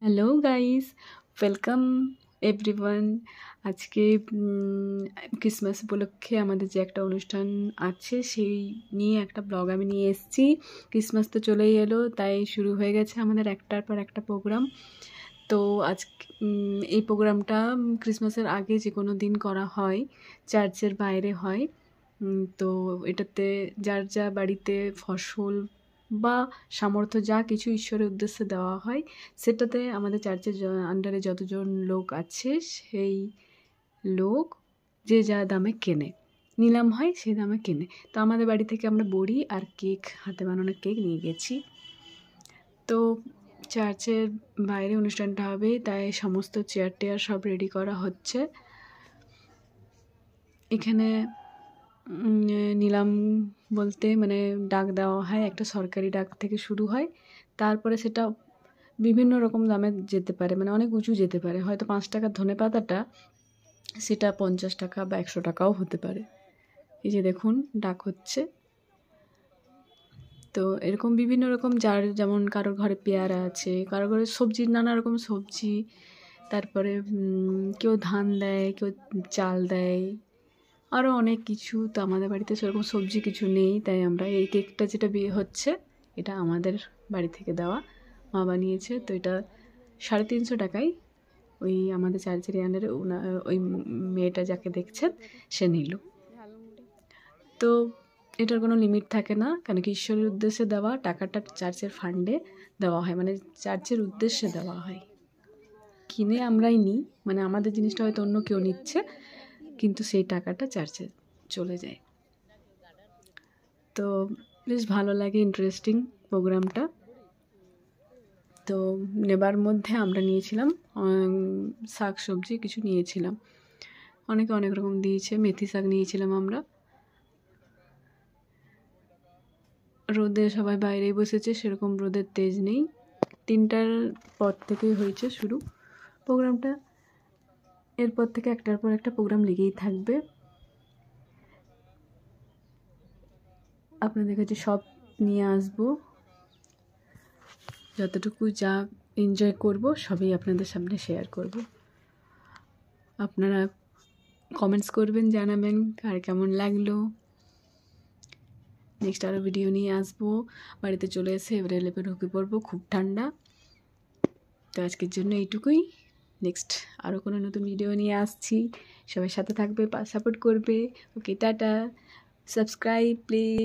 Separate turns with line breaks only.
Hello guys, welcome everyone. আজকে Christmas উপলক্ষে আমাদের যে একটা অনুষ্ঠান আছে সেই নিয়ে একটা ব্লগ আমি নিয়ে এসেছি। ক্রিসমাস তো চলেই এলো, তাই শুরু হয়ে গেছে আমাদের একটার পর একটা প্রোগ্রাম। তো আজ এই প্রোগ্রামটা ক্রিসমাসের আগে যে কোনো দিন করা হয়, চার্চের বাইরে হয়। তো এটাতে যার যা বাড়িতে ফসল বা সামর্থ্য যা কিছু ঈশ্বরের উদ্দেশ্যে দেওয়া হয়, সেটাতে আমাদের চার্চের আন্ডারে যতজন লোক আছে সেই লোক যে যা দামে কেনে, নিলাম হয় সেই দামে কেনে। তো আমাদের বাড়ি থেকে আমরা বড়ি আর কেক, হাতে বানানো কেক নিয়ে গেছি। তো চার্চের বাইরে অনুষ্ঠানটা হবে, তাই সমস্ত চেয়ার টেয়ার সব রেডি করা হচ্ছে। এখানে নিলাম বলতে মানে ডাক দেওয়া হয়, একটা সরকারি ডাক থেকে শুরু হয়, তারপরে সেটা বিভিন্ন রকম দামে যেতে পারে, মানে অনেক উঁচু যেতে পারে। হয়তো 5 টাকার ধনেপাতাটা সেটা 50 টাকা বা 100 টাকাও হতে পারে। এই যে দেখুন ডাক হচ্ছে। তো এরকম বিভিন্ন রকম, যার যেমন কারোর ঘরে পেয়ারা আছে, কারোর ঘরে সবজি, নানা রকম সবজি, তারপরে কেউ ধান দেয়, কেউ চাল দেয়, আরও অনেক কিছু। তো আমাদের বাড়িতে সেরকম সবজি কিছু নেই, তাই আমরা এই কেকটা যেটা বিয়ে হচ্ছে এটা আমাদের বাড়ি থেকে দেওয়া, মা বানিয়েছে। তো এটা 350 টাকায় ওই আমাদের চার্চের আন্ডারে ওই মেয়েটা যাকে দেখছেন সে নিল। তো এটার কোনো লিমিট থাকে না, কেন কি ঈশ্বরের উদ্দেশ্যে দেওয়া টাকাটা চার্চের ফান্ডে দেওয়া হয়, মানে চার্চের উদ্দেশ্যে দেওয়া হয়। কিনে আমরাই নিই, মানে আমাদের জিনিসটা হয়তো অন্য কেউ নিচ্ছে, কিন্তু সেই টাকাটা চার্চে চলে যায়। তো বেশ ভালো লাগে, ইন্টারেস্টিং প্রোগ্রামটা। তো নেবার মধ্যে আমরা নিয়েছিলাম শাক সবজি কিছু নিয়েছিলাম, অনেকে অনেক রকম দিয়েছে। মেথি শাক নিয়েছিলাম আমরা। রোদে সবাই বাইরেই বসেছে, সেরকম রোদের তেজ নেই। 3টার পর থেকেই হয়েছে শুরু প্রোগ্রামটা, এরপর থেকে একটার পর একটা প্রোগ্রাম লেগেই থাকবে। আপনাদের কাছে সব নিয়ে আসবো, যতটুকু যা এনজয় করব সবই আপনাদের সামনে শেয়ার করব। আপনারা কমেন্টস করবেন, জানাবেন কার কেমন লাগলো। নেক্সট আরও ভিডিও নিয়ে আসবো। বাড়িতে চলে এসে এবারে লেপে ঢুকে পড়বো, খুব ঠান্ডা। তো আজকের জন্য এইটুকুই, নেক্সট আরও কোনো নতুন ভিডিও নিয়ে আসছি। সবাই সাথে থাকবে, সাপোর্ট করবে। ওকে, টাটা, সাবস্ক্রাইব প্লিজ।